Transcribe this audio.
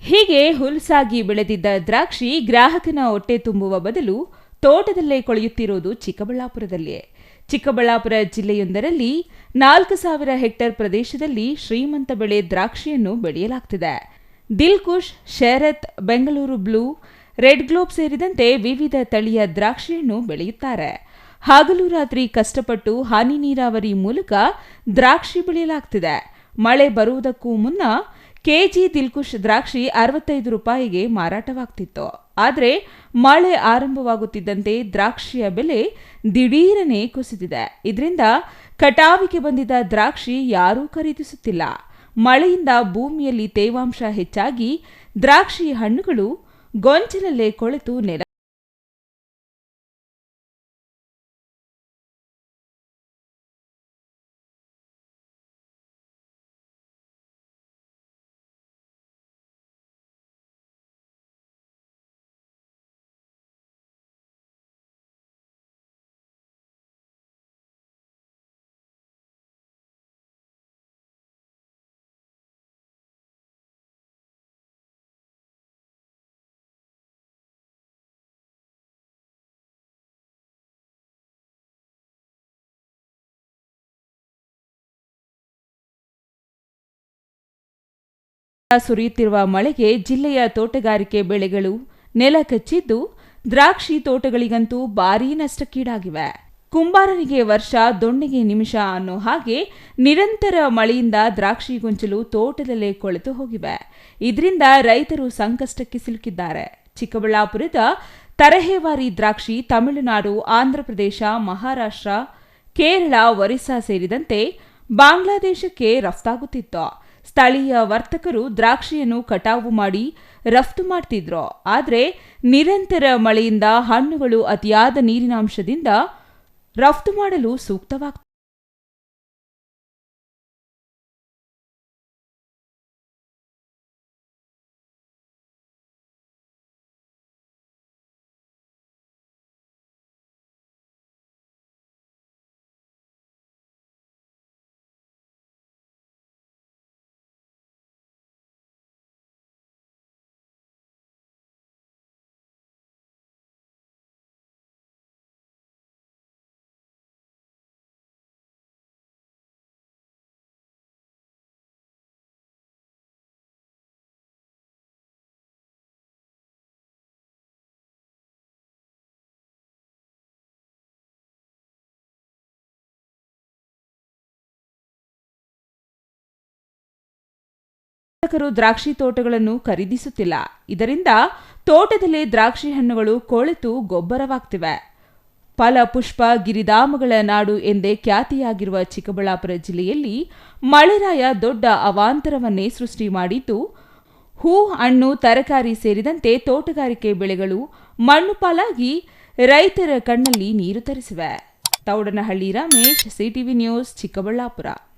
ಹೀಗೆ ಹುಲ್ಸಾಗಿ ಬೆಳೆದಿದ್ದ ದ್ರಾಕ್ಷಿ ಗ್ರಾಹಕನ ಹೊಟ್ಟೆ ತುಂಬುವ ಬದಲು ತೋಟದಲ್ಲೇ ಕೊಳೆಯುತ್ತಿರುವುದು ಚಿಕ್ಕಬಳ್ಳಾಪುರದಲ್ಲಿಯೇ. ಚಿಕ್ಕಬಳ್ಳಾಪುರ ಜಿಲ್ಲೆಯೊಂದರಲ್ಲಿ 4,000 ಹೆಕ್ಟೇರ್ ಪ್ರದೇಶದಲ್ಲಿ ಶ್ರೀಮಂತ ಬೆಳೆ ದ್ರಾಕ್ಷಿಯನ್ನು ಬೆಳೆಯಲಾಗುತ್ತಿದೆ. ದಿಲ್ಖುಷ್, ಶರತ್, ಬೆಂಗಳೂರು ಬ್ಲೂ, ರೆಡ್ ಗ್ಲೋಬ್ ಸೇರಿದಂತೆ ವಿವಿಧ ತಳಿಯ ದ್ರಾಕ್ಷಿಯನ್ನು ಬೆಳೆಯುತ್ತಾರೆ. ಹಗಲು ರಾತ್ರಿ ಕಷ್ಟಪಟ್ಟು ಹನಿ ನೀರಾವರಿ ಮೂಲಕ ದ್ರಾಕ್ಷಿ ಬೆಳೆಯಲಾಗುತ್ತಿದೆ. ಮಳೆ ಬರುವುದಕ್ಕೂ ಮುನ್ನ ಕೆಜಿ ದಿಲ್ಖುಷ್ ದ್ರಾಕ್ಷಿ 65 ರೂಪಾಯಿಗೆ ಮಾರಾಟವಾಗ್ತಿತ್ತು. ಆದರೆ ಮಳೆ ಆರಂಭವಾಗುತ್ತಿದ್ದಂತೆ ದ್ರಾಕ್ಷಿಯ ಬೆಲೆ ದಿಢೀರನೆ ಕುಸಿದಿದೆ. ಇದರಿಂದ ಕಟಾವಿಗೆ ಬಂದಿದ್ದ ದ್ರಾಕ್ಷಿ ಯಾರೂ ಖರೀದಿಸುತ್ತಿಲ್ಲ. ಮಳೆಯಿಂದ ಭೂಮಿಯಲ್ಲಿ ತೇವಾಂಶ ಹೆಚ್ಚಾಗಿ ದ್ರಾಕ್ಷಿ ಹಣ್ಣುಗಳು ಗೊಂಚಲಲ್ಲೇ ಕೊಳೆತು ನೆಲ ಸುರಿಯುತ್ತಿರುವ ಮಳೆಗೆ ಜಿಲ್ಲೆಯ ತೋಟಗಾರಿಕೆ ಬೆಳೆಗಳು ನೆಲ ಕಚ್ಚಿದ್ದು ದ್ರಾಕ್ಷಿ ತೋಟಗಳಿಗಂತೂ ಭಾರೀ ನಷ್ಟಕ್ಕೀಡಾಗಿವೆ. ಕುಂಬಾರನಿಗೆ ವರ್ಷ, ದೊಣ್ಣೆಗೆ ನಿಮಿಷ ಅನ್ನೋ ಹಾಗೆ ನಿರಂತರ ಮಳೆಯಿಂದ ದ್ರಾಕ್ಷಿ ಗೊಂಚಲು ತೋಟದಲ್ಲೇ ಕೊಳೆತು ಹೋಗಿವೆ. ಇದರಿಂದ ರೈತರು ಸಂಕಷ್ಟಕ್ಕೆ ಸಿಲುಕಿದ್ದಾರೆ. ಚಿಕ್ಕಬಳ್ಳಾಪುರದ ತರಹೇವಾರಿ ದ್ರಾಕ್ಷಿ ತಮಿಳುನಾಡು, ಆಂಧ್ರಪ್ರದೇಶ, ಮಹಾರಾಷ್ಟ್ರ, ಕೇರಳ, ಒರಿಸ್ಸಾ ಸೇರಿದಂತೆ ಬಾಂಗ್ಲಾದೇಶಕ್ಕೆ ರಫ್ತಾಗುತ್ತಿತ್ತು. ಸ್ಥಳೀಯ ವರ್ತಕರು ದ್ರಾಕ್ಷಿಯನ್ನು ಕಟಾವು ಮಾಡಿ ರಫ್ತು ಮಾಡ್ತಿದ್ರು. ಆದರೆ ನಿರಂತರ ಮಳೆಯಿಂದ ಹಣ್ಣುಗಳು ಅತಿಯಾದ ನೀರಿನಾಂಶದಿಂದ ರಫ್ತು ಮಾಡಲು ಸೂಕ್ತವಾಗ್ತದೆ. ದ್ರಾಕ್ಷಿ ತೋಟಗಳನ್ನು ಖರೀದಿಸುತ್ತಿಲ್ಲ. ಇದರಿಂದ ತೋಟದಲ್ಲಿ ದ್ರಾಕ್ಷಿ ಹಣ್ಣುಗಳು ಕೊಳೆತು ಗೊಬ್ಬರವಾಗ್ತಿವೆ. ಫಲ ಪುಷ್ಪ ಗಿರಿಧಾಮಗಳ ನಾಡು ಎಂದೇ ಖ್ಯಾತಿಯಾಗಿರುವ ಚಿಕ್ಕಬಳ್ಳಾಪುರ ಜಿಲ್ಲೆಯಲ್ಲಿ ಮಳೆರಾಯ ದೊಡ್ಡ ಅವಾಂತರವನ್ನೇ ಸೃಷ್ಟಿ ಮಾಡಿದ್ದು, ಹೂ, ಹಣ್ಣು, ತರಕಾರಿ ಸೇರಿದಂತೆ ತೋಟಗಾರಿಕೆ ಬೆಳೆಗಳು ಮಣ್ಣು ಪಾಲಾಗಿ ರೈತರ ಕಣ್ಣಲ್ಲಿ ನೀರು ತರಿಸಿವೆ. Thoudanahalli Ramesh, CTV news, Chikkaballapur.